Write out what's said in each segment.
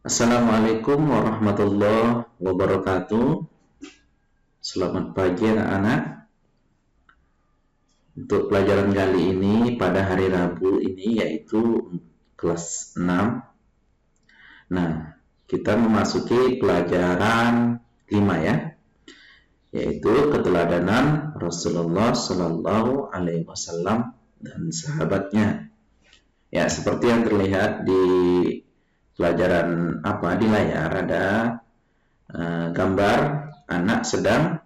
Assalamualaikum warahmatullahi wabarakatuh. Selamat pagi anak-anak. Untuk pelajaran kali ini pada hari Rabu ini yaitu kelas 6. Nah, kita memasuki pelajaran 5 ya, yaitu keteladanan Rasulullah Shallallahu Alaihi Wasallam dan sahabatnya. Ya, seperti yang terlihat di pelajaran di layar ada gambar anak sedang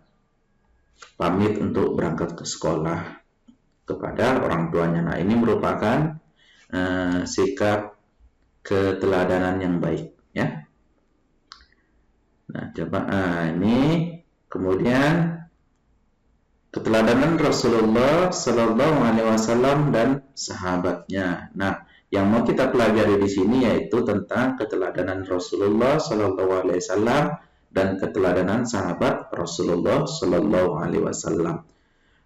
pamit untuk berangkat ke sekolah kepada orang tuanya. Nah, ini merupakan sikap keteladanan yang baik ya. Nah, coba ini kemudian keteladanan Rasulullah Shallallahu Alaihi Wasallam dan sahabatnya. Nah, yang mau kita pelajari di sini yaitu tentang keteladanan Rasulullah Shallallahu Alaihi Wasallam dan keteladanan sahabat Rasulullah Shallallahu Alaihi Wasallam.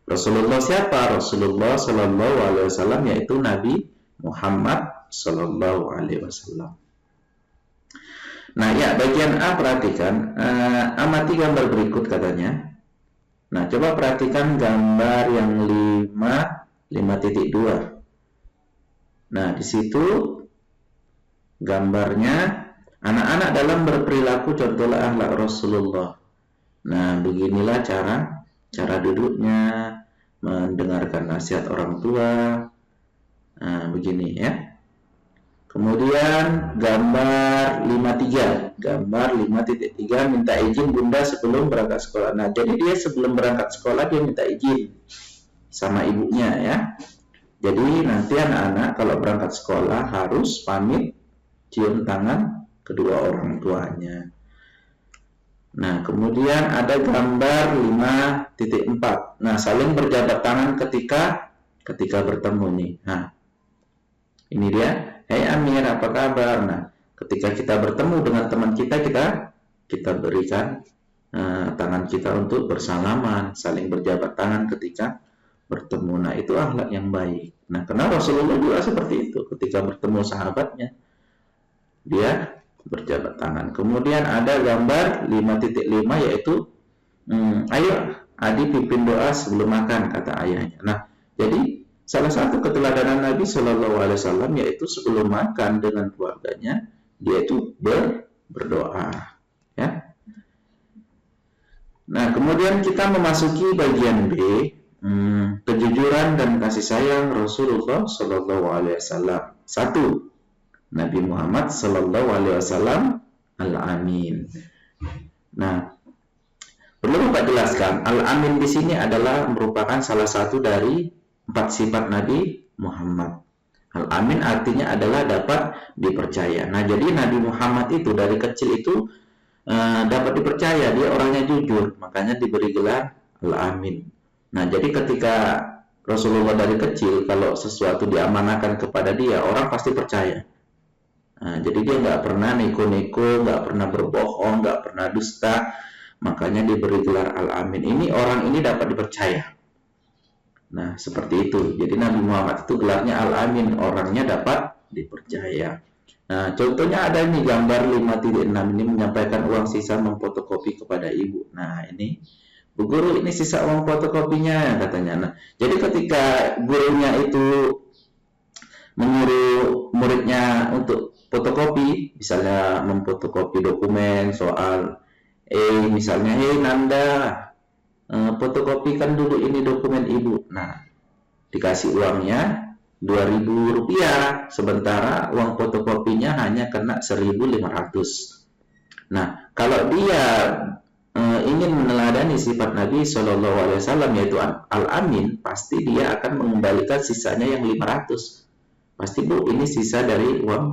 Rasulullah siapa? Rasulullah Shallallahu Alaihi Wasallam yaitu Nabi Muhammad Shallallahu Alaihi Wasallam. Nah, ya bagian A perhatikan, amati gambar berikut katanya. Nah, coba perhatikan gambar yang 5.2. Nah, di situ gambarnya anak-anak dalam berperilaku contohlah akhlak Rasulullah. Nah, beginilah cara duduknya, mendengarkan nasihat orang tua. Nah, begini ya. Kemudian gambar 5.3. Gambar 5.3 minta izin bunda sebelum berangkat sekolah. Nah, jadi dia sebelum berangkat sekolah dia minta izin sama ibunya ya. Jadi nanti anak-anak kalau berangkat sekolah harus pamit cium tangan kedua orang tuanya. Nah, kemudian ada gambar 5.4. Nah, saling berjabat tangan ketika bertemu nih. Nah, ini dia. Hai Amir, apa kabar? Nah, ketika kita bertemu dengan teman kita berikan tangan kita untuk bersalaman, saling berjabat tangan ketika bertemu. Nah, itu akhlak yang baik. Nah, karena Rasulullah juga seperti itu. Ketika bertemu sahabatnya, dia berjabat tangan. Kemudian ada gambar 5.5 yaitu ayo adik pimpin doa sebelum makan, kata ayahnya. Nah, jadi salah satu keteladanan Nabi Shallallahu Alaihi Wasallam yaitu sebelum makan dengan keluarganya dia itu berdoa ya. Nah, kemudian kita memasuki bagian B, kejujuran dan kasih sayang Rasulullah Shallallahu Alaihi Wasallam. 1. Nabi Muhammad Shallallahu Alaihi Wasallam Al-Amin. Nah, perlu Bapak jelaskan, Al-Amin di sini adalah merupakan salah satu dari 4 sifat Nabi Muhammad. Al-Amin artinya adalah dapat dipercaya. Nah, jadi Nabi Muhammad itu dari kecil itu dapat dipercaya, dia orangnya jujur, makanya diberi gelar Al-Amin. Nah, jadi ketika Rasulullah dari kecil kalau sesuatu diamanahkan kepada dia, orang pasti percaya. Nah, jadi dia nggak pernah neko-neko, nggak pernah berbohong, nggak pernah dusta, makanya diberi gelar Al-Amin. Ini orang ini dapat dipercaya. Nah, seperti itu. Jadi Nabi Muhammad itu gelarnya Al-Amin, orangnya dapat dipercaya. Nah, contohnya ada ini gambar 5.6 ini menyampaikan uang sisa memfotokopi kepada ibu. Nah, ini Bu Guru, ini sisa uang fotokopinya katanya. Nah, jadi ketika gurunya itu menyuruh muridnya untuk fotokopi, misalnya memfotokopi dokumen soal misalnya, Nanda, fotokopikan dulu ini dokumen ibu. Nah, dikasih uangnya 2.000 rupiah, sementara uang fotokopinya hanya kena 1.500. Nah, kalau dia ingin meneladani sifat Nabi Shallallahu Alaihi Wasallam yaitu Al-Amin, pasti dia akan mengembalikan sisanya yang 500. Pasti Bu, ini sisa dari uang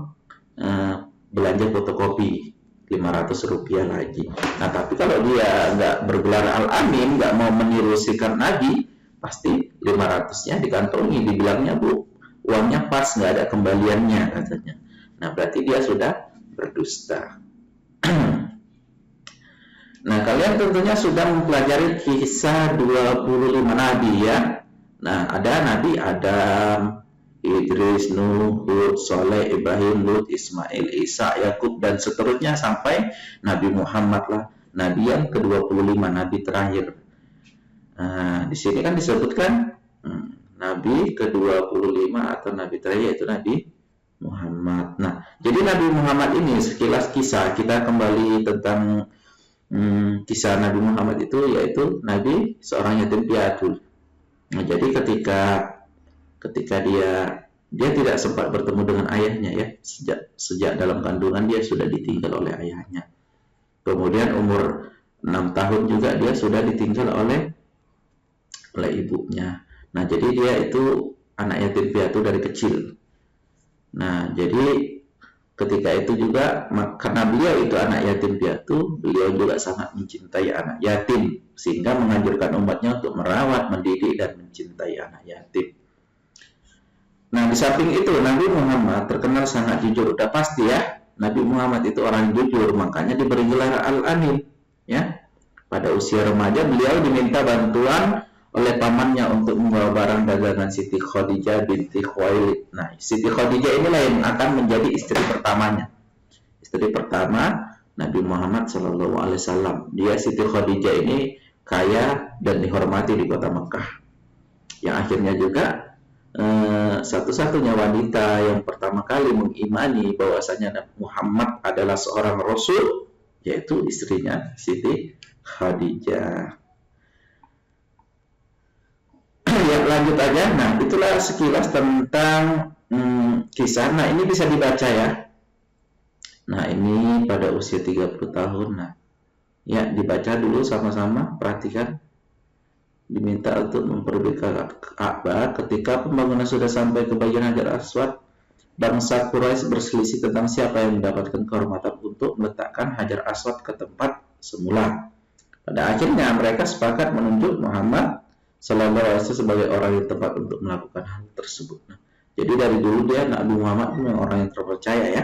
belanja fotokopi 500 rupiah lagi. Nah, tapi kalau dia nggak bergelar Al-Amin, nggak mau meniru sikap Nabi, pasti 500-nya dikantongi, dibilangnya Bu, uangnya pas, nggak ada kembaliannya katanya. Nah, berarti dia sudah berdusta. Nah, kalian tentunya sudah mempelajari kisah 25 nabi ya. Nah, ada Nabi Adam, Idris, Nuh, Hud, Saleh, Ibrahim, Lut, Ismail, Isa, Yakub, dan seterusnya sampai Nabi Muhammad lah, Nabi yang ke-25, Nabi terakhir. Nah, di sini kan disebutkan Nabi ke-25 atau Nabi terakhir itu Nabi Muhammad. Nah, jadi Nabi Muhammad ini sekilas kisah, kita kembali tentang kisah Nabi Muhammad itu, yaitu Nabi seorang yatim piatu. Nah, jadi ketika dia tidak sempat bertemu dengan ayahnya ya, sejak dalam kandungan dia sudah ditinggal oleh ayahnya. Kemudian umur 6 tahun juga dia sudah ditinggal oleh ibunya. Nah, jadi dia itu anak yatim piatu dari kecil. Nah, jadi ketika itu juga, karena beliau itu anak yatim piatu, beliau juga sangat mencintai anak yatim, sehingga menganjurkan umatnya untuk merawat, mendidik, dan mencintai anak yatim. Nah, di samping itu Nabi Muhammad terkenal sangat jujur. Udah pasti ya, Nabi Muhammad itu orang jujur, makanya diberi gelar Al-Amin. Ya, pada usia remaja beliau diminta bantuan oleh pamannya untuk membawa barang dagangan Siti Khadijah binti Khuwailid. Nah, Siti Khadijah inilah yang akan menjadi istri pertamanya. Istri pertama Nabi Muhammad SAW. Dia Siti Khadijah ini kaya dan dihormati di kota Mekah. Yang akhirnya juga satu-satunya wanita yang pertama kali mengimani bahwasanya Nabi Muhammad adalah seorang Rasul, yaitu istrinya Siti Khadijah. Ya, lanjut aja. Nah, itulah sekilas tentang kisah. Nah, ini bisa dibaca ya. Nah, ini pada usia 30 tahun. Nah, ya, dibaca dulu sama-sama, perhatikan. Diminta untuk memperbaiki Ka'bah. Ketika pembangunan sudah sampai ke bagian Hajar Aswad, bangsa Quraisy berselisih tentang siapa yang mendapatkan kehormatan untuk meletakkan Hajar Aswad ke tempat semula. Pada akhirnya mereka sepakat menunjuk Muhammad Sallallahu Alaihi Wasallam sebagai orang yang tepat untuk melakukan hal tersebut. Nah, jadi dari dulu dia Nabi Muhammad itu orang yang terpercaya ya.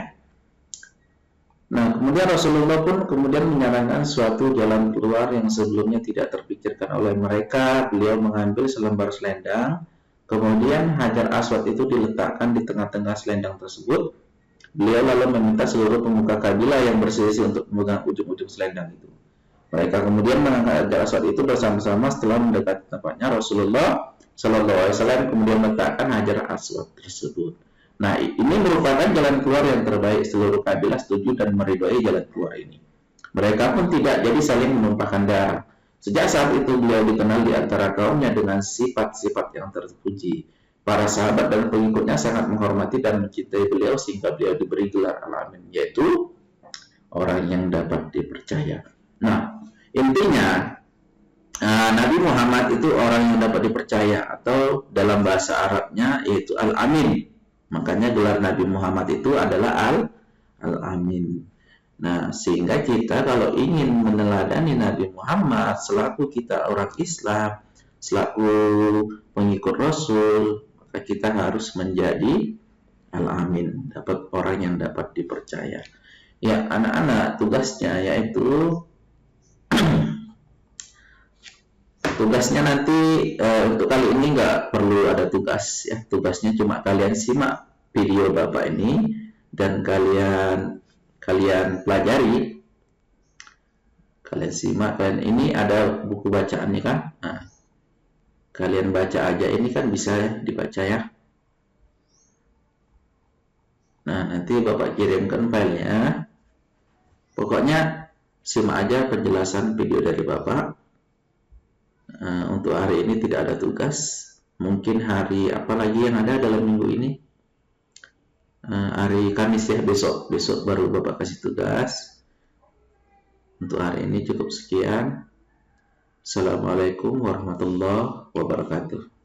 Nah, kemudian Rasulullah pun kemudian menyarankan suatu jalan keluar yang sebelumnya tidak terpikirkan oleh mereka. Beliau mengambil selembar selendang, kemudian Hajar Aswad itu diletakkan di tengah-tengah selendang tersebut. Beliau lalu meminta seluruh pemuka kabilah yang berselisih untuk memegang ujung-ujung selendang itu. Mereka kemudian mengangkat Hajar Aswad itu bersama-sama. Setelah mendekati tempatnya, Rasulullah Sallallahu Alaihi Wasallam kemudian meletakkan Hajar Aswad tersebut. Nah, ini merupakan jalan keluar yang terbaik. Seluruh kabilah setuju dan meridhoi jalan keluar ini. Mereka pun tidak jadi saling menumpahkan darah. Sejak saat itu beliau dikenal di antara kaumnya dengan sifat-sifat yang terpuji. Para sahabat dan pengikutnya sangat menghormati dan mencintai beliau sehingga beliau diberi gelar Al-Amin, yaitu orang yang dapat dipercaya. Nah, intinya Nabi Muhammad itu orang yang dapat dipercaya, atau dalam bahasa Arabnya yaitu Al-Amin. Makanya gelar Nabi Muhammad itu adalah Al-Amin. Nah, sehingga kita kalau ingin meneladani Nabi Muhammad selaku kita orang Islam, selaku pengikut Rasul, maka kita harus menjadi Al-Amin, dapat orang yang dapat dipercaya. Ya, anak-anak, tugasnya yaitu tugasnya nanti untuk kali ini nggak perlu ada tugas ya. Tugasnya cuma kalian simak video Bapak ini dan kalian pelajari. Kalian simak, dan ini ada buku bacaan nih kan. Nah, kalian baca aja, ini kan bisa ya, dibaca ya. Nah, nanti Bapak kirimkan filenya. Pokoknya simak aja penjelasan video dari Bapak. Untuk hari ini tidak ada tugas. Mungkin hari apa lagi yang ada dalam minggu ini? Hari Kamis ya, besok baru Bapak kasih tugas. Untuk hari ini cukup sekian. Assalamualaikum warahmatullahi wabarakatuh.